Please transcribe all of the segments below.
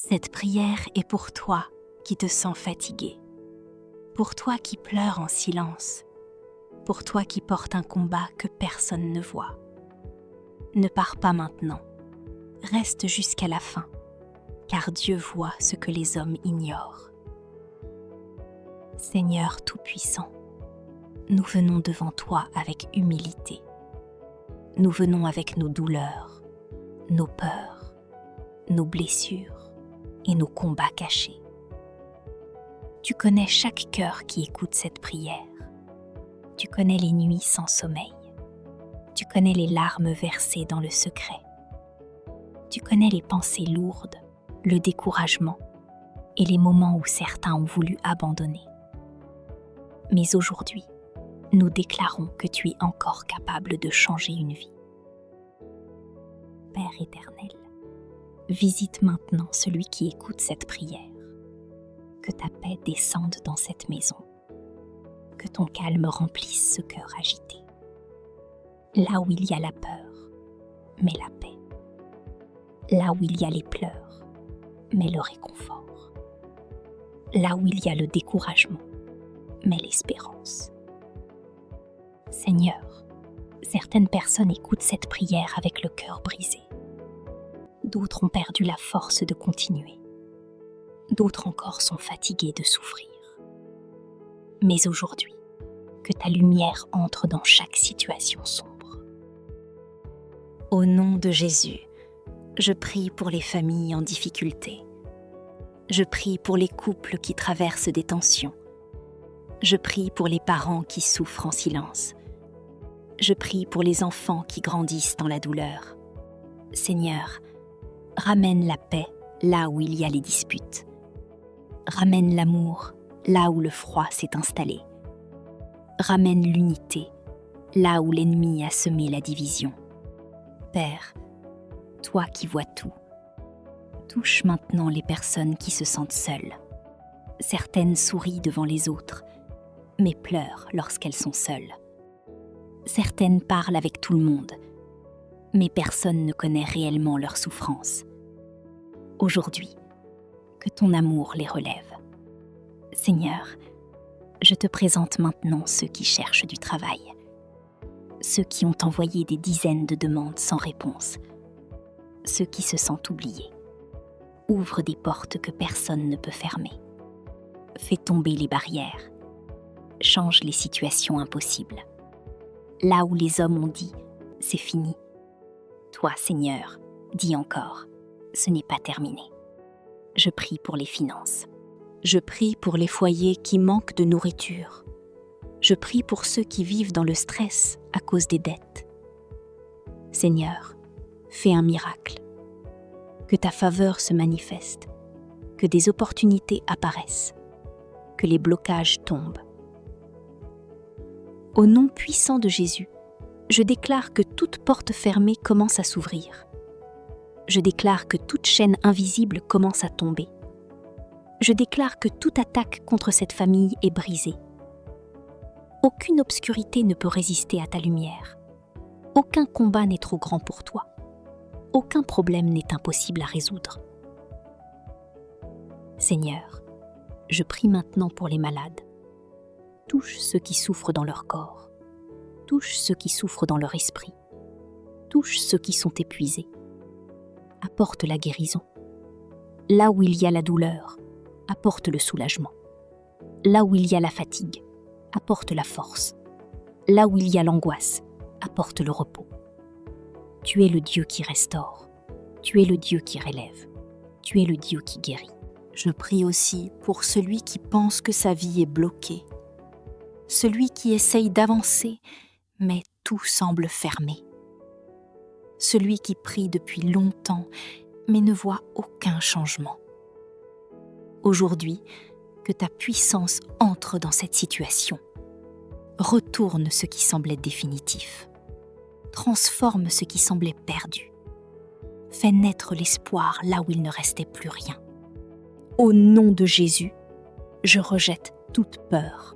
Cette prière est pour toi qui te sens fatigué, pour toi qui pleures en silence, pour toi qui portes un combat que personne ne voit. Ne pars pas maintenant, reste jusqu'à la fin, car Dieu voit ce que les hommes ignorent. Seigneur Tout-Puissant, nous venons devant toi avec humilité. Nous venons avec nos douleurs, nos peurs, nos blessures et nos combats cachés. Tu connais chaque cœur qui écoute cette prière. Tu connais les nuits sans sommeil. Tu connais les larmes versées dans le secret. Tu connais les pensées lourdes, le découragement et les moments où certains ont voulu abandonner. Mais aujourd'hui, nous déclarons que tu es encore capable de changer une vie. Père éternel, visite maintenant celui qui écoute cette prière. Que ta paix descende dans cette maison. Que ton calme remplisse ce cœur agité. Là où il y a la peur, mets la paix. Là où il y a les pleurs, mets le réconfort. Là où il y a le découragement, mets l'espérance. Seigneur, certaines personnes écoutent cette prière avec le cœur brisé. D'autres ont perdu la force de continuer. D'autres encore sont fatigués de souffrir. Mais aujourd'hui, que ta lumière entre dans chaque situation sombre. Au nom de Jésus, je prie pour les familles en difficulté. Je prie pour les couples qui traversent des tensions. Je prie pour les parents qui souffrent en silence. Je prie pour les enfants qui grandissent dans la douleur. Seigneur, ramène la paix là où il y a les disputes. Ramène l'amour là où le froid s'est installé. Ramène l'unité là où l'ennemi a semé la division. Père, toi qui vois tout, touche maintenant les personnes qui se sentent seules. Certaines sourient devant les autres, mais pleurent lorsqu'elles sont seules. Certaines parlent avec tout le monde, mais personne ne connaît réellement leur souffrance. Aujourd'hui, que ton amour les relève. Seigneur, je te présente maintenant ceux qui cherchent du travail, ceux qui ont envoyé des dizaines de demandes sans réponse, ceux qui se sentent oubliés. Ouvre des portes que personne ne peut fermer. Fais tomber les barrières. Change les situations impossibles. Là où les hommes ont dit « c'est fini », toi, Seigneur, dis encore « ce n'est pas terminé ». Je prie pour les finances. Je prie pour les foyers qui manquent de nourriture. Je prie pour ceux qui vivent dans le stress à cause des dettes. Seigneur, fais un miracle. Que ta faveur se manifeste, que des opportunités apparaissent, que les blocages tombent. Au nom puissant de Jésus, je déclare que toute porte fermée commence à s'ouvrir. Je déclare que toute chaîne invisible commence à tomber. Je déclare que toute attaque contre cette famille est brisée. Aucune obscurité ne peut résister à ta lumière. Aucun combat n'est trop grand pour toi. Aucun problème n'est impossible à résoudre. Seigneur, je prie maintenant pour les malades. Touche ceux qui souffrent dans leur corps. Touche ceux qui souffrent dans leur esprit. Touche ceux qui sont épuisés. Apporte la guérison. Là où il y a la douleur, apporte le soulagement. Là où il y a la fatigue, apporte la force. Là où il y a l'angoisse, apporte le repos. Tu es le Dieu qui restaure. Tu es le Dieu qui relève. Tu es le Dieu qui guérit. Je prie aussi pour celui qui pense que sa vie est bloquée. Celui qui essaye d'avancer, mais tout semble fermé. Celui qui prie depuis longtemps, mais ne voit aucun changement. Aujourd'hui, que ta puissance entre dans cette situation. Retourne ce qui semblait définitif. Transforme ce qui semblait perdu. Fais naître l'espoir là où il ne restait plus rien. Au nom de Jésus, je rejette toute peur.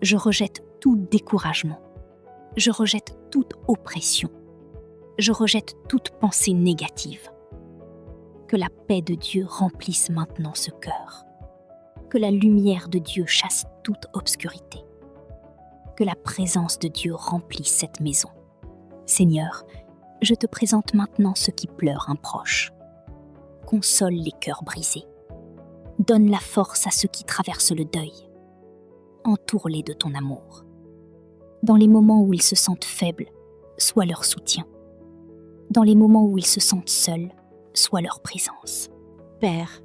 Je rejette tout découragement. Je rejette toute oppression. Je rejette toute pensée négative. Que la paix de Dieu remplisse maintenant ce cœur. Que la lumière de Dieu chasse toute obscurité. Que la présence de Dieu remplisse cette maison. Seigneur, je te présente maintenant ceux qui pleurent un proche. Console les cœurs brisés. Donne la force à ceux qui traversent le deuil. Entoure-les de ton amour. Dans les moments où ils se sentent faibles, sois leur soutien. Dans les moments où ils se sentent seuls, sois leur présence. Père,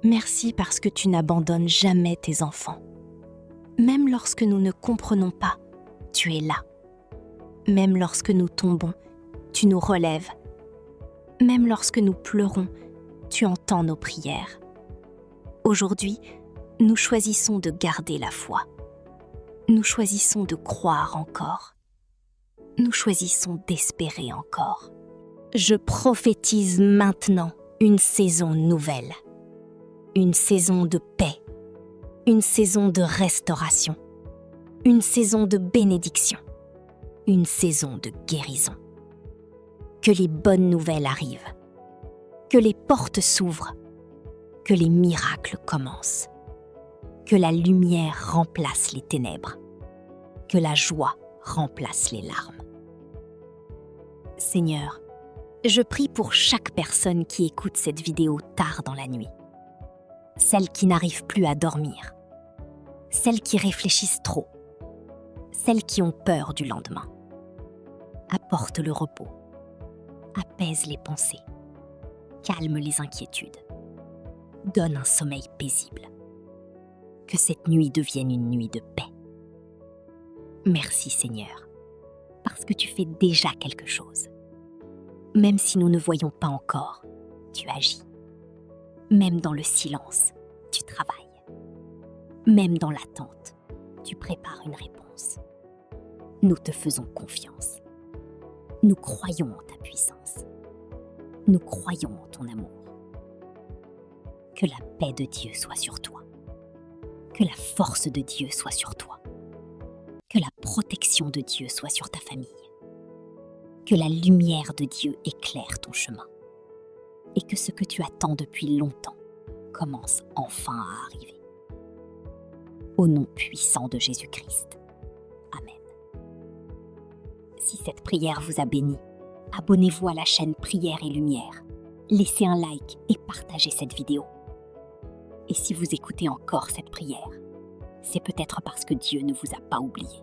merci parce que tu n'abandonnes jamais tes enfants. Même lorsque nous ne comprenons pas, tu es là. Même lorsque nous tombons, tu nous relèves. Même lorsque nous pleurons, tu entends nos prières. Aujourd'hui, nous choisissons de garder la foi. Nous choisissons de croire encore. Nous choisissons d'espérer encore. Je prophétise maintenant une saison nouvelle. Une saison de paix. Une saison de restauration. Une saison de bénédiction. Une saison de guérison. Que les bonnes nouvelles arrivent. Que les portes s'ouvrent. Que les miracles commencent. Que la lumière remplace les ténèbres. Que la joie remplace les larmes. Seigneur, je prie pour chaque personne qui écoute cette vidéo tard dans la nuit. Celles qui n'arrivent plus à dormir. Celles qui réfléchissent trop. Celles qui ont peur du lendemain. Apporte le repos. Apaise les pensées. Calme les inquiétudes. Donne un sommeil paisible. Que cette nuit devienne une nuit de paix. Merci Seigneur, parce que tu fais déjà quelque chose. Même si nous ne voyons pas encore, tu agis. Même dans le silence, tu travailles. Même dans l'attente, tu prépares une réponse. Nous te faisons confiance. Nous croyons en ta puissance. Nous croyons en ton amour. Que la paix de Dieu soit sur toi. Que la force de Dieu soit sur toi. Que la protection de Dieu soit sur ta famille. Que la lumière de Dieu éclaire ton chemin. Et que ce que tu attends depuis longtemps commence enfin à arriver. Au nom puissant de Jésus-Christ. Amen. Si cette prière vous a béni, abonnez-vous à la chaîne Prière et Lumière. Laissez un like et partagez cette vidéo. Et si vous écoutez encore cette prière, c'est peut-être parce que Dieu ne vous a pas oublié.